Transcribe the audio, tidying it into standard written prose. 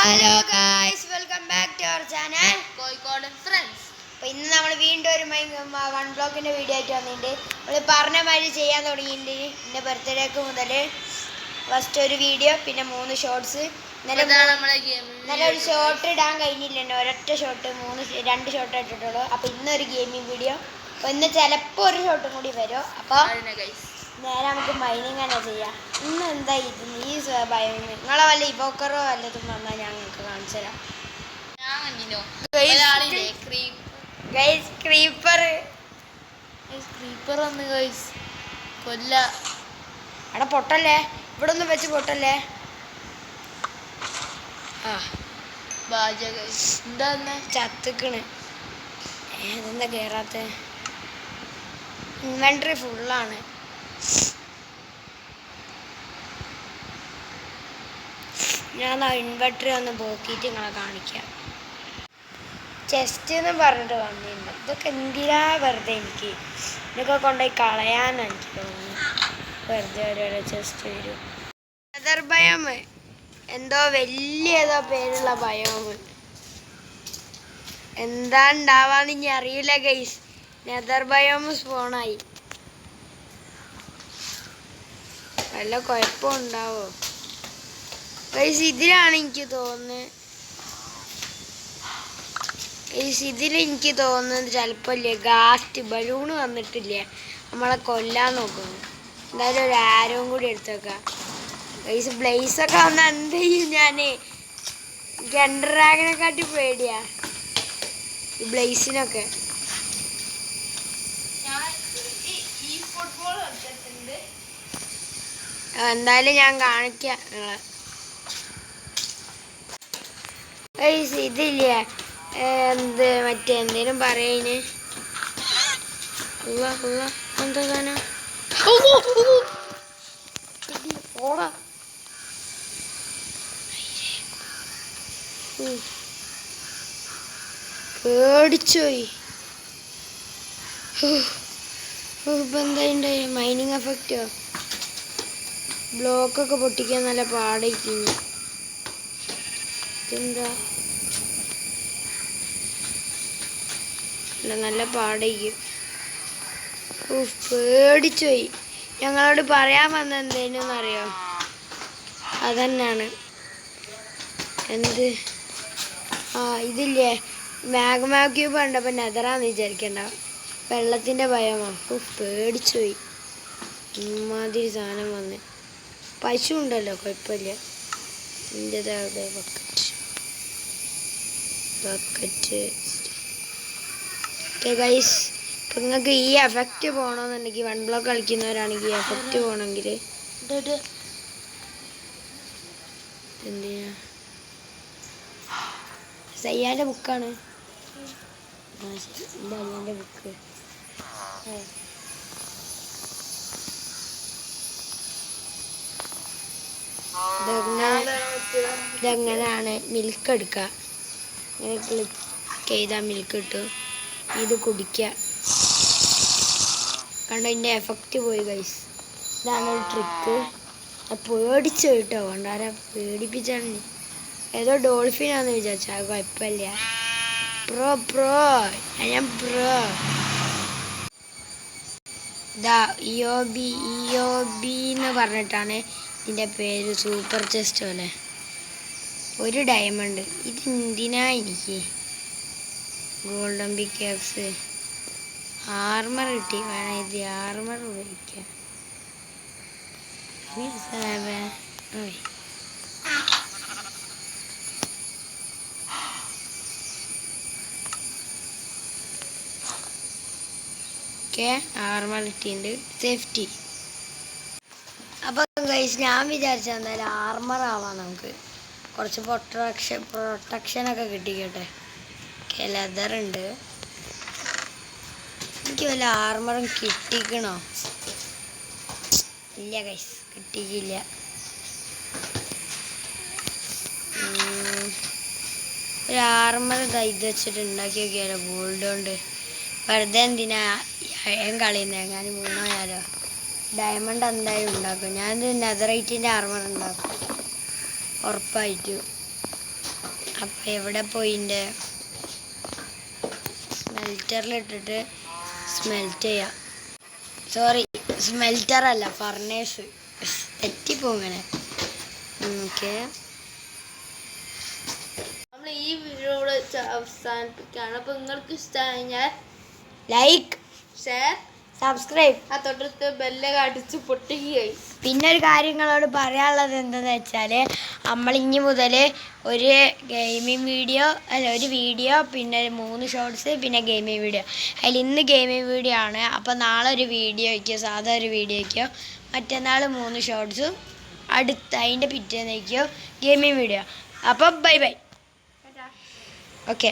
Hello guys, welcome back to our channel Kozhikode friends. അപ്പോൾ ഇന്ന് നമ്മൾ വീണ്ടും ഒരു വൺ ബ്ലോക്കിൻ്റെ വീഡിയോ ആയിട്ട് വന്നിട്ടുണ്ട്. നമ്മൾ പറഞ്ഞ മാതിരി ചെയ്യാൻ തുടങ്ങിയിട്ടുണ്ട്. എൻ്റെ ബർത്ത്ഡേക്ക് മുതൽ ഫസ്റ്റ് ഒരു വീഡിയോ, പിന്നെ 3 ഷോർട്സ്. ഇന്നലെ ഒരു ഷോർട്ട് ഇടാൻ കഴിഞ്ഞില്ല, ഒരൊറ്റ ഷോട്ട് 2 ഷോട്ട് ഇട്ടിട്ടുള്ളൂ. അപ്പോൾ ഇന്നൊരു ഗെയിമിംഗ് വീഡിയോ. അപ്പോൾ ഇന്ന് ചിലപ്പോൾ ഒരു ഷോട്ടും കൂടി വരും. അപ്പോൾ നേരെ നമുക്ക് മൈനിങ് തന്നെ ചെയ്യാം. ഇന്ന് എന്താ ഇത് ഈ ഭയം, നിങ്ങളെ വല്ല ഇവോക്കറോ വല്ലതും വന്നാൽ ഞാൻ നിങ്ങൾക്ക് കാണിച്ചു തരാം. അവിടെ പൊട്ടല്ലേ, ഇവിടെ ഒന്നും വെച്ച് പൊട്ടല്ലേ. എന്താ ചത്തുക്കണ്. ഏതെന്താ കേറാത്ത? ഇൻവെന്ററി ഫുള്ളാണ്. ഞാൻ ഇൻവെർട്ടർ ഒന്ന് പോക്കിയിട്ട് നിങ്ങളെ കാണിക്കാം. ചെസ്റ്റ് എന്ന് പറഞ്ഞിട്ട് വന്നിട്ടുണ്ട്. ഇതൊക്കെ എന്തിനാ വെറുതെ, എനിക്ക് ഇതൊക്കെ കൊണ്ടുപോയി കളയാനാണ് എനിക്ക് തോന്നുന്നു. വെറുതെ ഓരോരോ ചെസ്റ്റ് വരും. നെതർ ബയോം, എന്തോ വലിയ ഏതോ പേരുള്ള ബയോം. എന്താ ഉണ്ടാവാന്ന് ഇനി അറിയില്ല ഗൈസ്. Nether biome സ്പോണായി. വല്ല കുഴപ്പമുണ്ടാവോ ഗൈസ്? ഇതിലാണ് എനിക്ക് തോന്നുന്നത്. ഇതിലെനിക്ക് തോന്നുന്നത് ചിലപ്പോൾ ഇല്ലേ, ഗാസ്റ്റ് ബലൂണ് വന്നിട്ടില്ലേ നമ്മളെ കൊല്ലാൻ നോക്കുന്നു. എന്തായാലും ഒരു ആരോയും കൂടി എടുത്തേക്കാം ഗൈസ്. ബ്ലേസൊക്കെ വന്നാൽ എന്ത് ചെയ്യും ഞാൻ? എനിക്ക് എൻഡർ ഡ്രാഗനെക്കാട്ടി പേടിയാ ഈ ബ്ലേസിനൊക്കെ. എന്തായാലും ഞാൻ കാണിക്കാം നിങ്ങളെ. ഗൈസ് ഇതില്ലേ, എന്ത് മറ്റേ എന്തേലും പറയുന്നേ. എന്താ സാധനം? ഓടാ, പേടിച്ചോയി. ഇപ്പം എന്താ മൈനിങ് എഫക്റ്റോ? ബ്ലോക്കൊക്കെ പൊട്ടിക്കാൻ നല്ല പാടായിക്കിഞ്ഞു. ഇതെന്താ നല്ല പാടായിരിക്കും. പേടിച്ചുപോയി. ഞങ്ങളോട് പറയാൻ വന്ന എന്തേനറിയോ? അതന്നെയാണ്. എന്ത് ഇതില്ലേ, മാഗ്മ ക്യൂബ് കണ്ടപ്പോൾ നെതറാന്ന് വിചാരിക്കണ്ട, വെള്ളത്തിൻ്റെ ഭയമാണ്. പേടിച്ചുപോയി. ഇമാതിരി സാധനം വന്ന്. പശു ഉണ്ടല്ലോ, കുഴപ്പമില്ല. ഇതിൻ്റെതാവിടെ ബക്കറ്റ്. ഗൈസ്, ഇപ്പം നിങ്ങൾക്ക് ഈ എഫക്റ്റ് പോകണമെന്നുണ്ടെങ്കിൽ 1 ബ്ലോക്ക് കളിക്കുന്നവരാണെങ്കിൽ ഈ എഫക്റ്റ് പോകണമെങ്കിൽ എന്തിനാ? സയ്യാൻ്റെ ബുക്കാണ്. എൻ്റെ അനിയൻ്റെ ബുക്ക്. ഇതെങ്ങനെയാണ് മിൽക്ക് എടുക്കുക, ഇങ്ങനെ ക്ലിക്ക് ചെയ്താൽ മിൽക്ക് കിട്ടും. ഇത് കുടിക്കുക. കണ്ടോ, ഇതിൻ്റെ എഫക്റ്റ് പോയി ഗൈസ്. ഇതാണ് ഒരു ട്രിക്ക്. പേടിച്ചു കേട്ടോ, കൊണ്ടാരാ പേടിപ്പിച്ചാണ്. ഏതോ ഡോൾഫിനാന്ന് വിചാരിച്ചാൽ അത് കുഴപ്പമില്ല. ഞാൻ പ്രോ. ഇതാ ഇഒബി എന്ന് പറഞ്ഞിട്ടാണ് ഇതിൻ്റെ പേര്. സൂപ്പർ ചെസ്റ്റ് പോലെ ഒരു ഡയമണ്ട്. ഇത് എന്തിനാ എനിക്ക്? ഗോൾഡൻ പിക്കാക്സ്, ആർമർ കിട്ടി. വേണം ഇത് ആർമർ ഉപയോഗിക്കാം. ആർമർ കിട്ടിയിട്ടുണ്ട്. സേഫ്റ്റി. അപ്പം ഗൈസ്, ഞാൻ വിചാരിച്ച എന്തായാലും ആർമർ ആവാം. നമുക്ക് കുറച്ച് പ്രൊട്ടക്ഷനൊക്കെ കിട്ടിക്കട്ടെ. ലെതറുണ്ട്. എനിക്ക് വല്ല ആർമറും കിട്ടിക്കണോ? ഇല്ല ഗൈസ്, കിട്ടിയില്ല. ഒരു ആർമർ ഇത് വെച്ചിട്ട് ഉണ്ടാക്കി നോക്കിയാലോ, ഗോൾഡ് കൊണ്ട്. വെറുതെ എന്തിനാ അയം കളയുന്നത്? എങ്ങാനും വീണോയാലോ. ഡയമണ്ട് എന്തായാലും ഉണ്ടാക്കും. ഞാനിത് നെതറൈറ്റിൻ്റെ ആർമർ ഉണ്ടാക്കും ഉറപ്പായിട്ടും. അപ്പം എവിടെ പോയിൻ്റെ സ്മെൽറ്ററിലിട്ടിട്ട് സ്മെൽറ്റ് ചെയ്യാം. സോറി, സ്മെൽറ്ററല്ല, ഫർണേസ്. തെറ്റിപ്പോങ്ങനെ. ഓക്കെ, നമ്മൾ ഈ വീഡിയോ അവസാനിപ്പിക്കുകയാണ്. അപ്പോൾ നിങ്ങൾക്ക് ഇഷ്ടമായാൽ ലൈക്ക്, ഷെയർ, സബ്സ്ക്രൈബ്. ആ തൊട്ടടുത്ത് ബെല്ലൊക്കെ അടിച്ച് പൊട്ടിക്കുകയായി. പിന്നെ ഒരു കാര്യങ്ങളോട് പറയാനുള്ളത് എന്തെന്ന് വെച്ചാൽ, നമ്മൾ ഇനി മുതൽ ഒരു ഗെയിമിംഗ് വീഡിയോ ഒരു വീഡിയോ, പിന്നെ 3 ഷോർട്സ്, പിന്നെ ഗെയിമിംഗ് വീഡിയോ. അതിൽ ഇന്ന് ഗെയിമിംഗ് വീഡിയോ ആണ്. അപ്പോൾ നാളെ ഒരു വീഡിയോയ്ക്കോ, സാധാ ഒരു വീഡിയോയ്ക്കോ, മറ്റന്നാൾ 3 ഷോർട്സും, അതിൻ്റെ പിറ്റേന്നേക്കോ ഗെയിമിംഗ് വീഡിയോ. അപ്പോൾ ബൈ ബൈ. ഓക്കെ.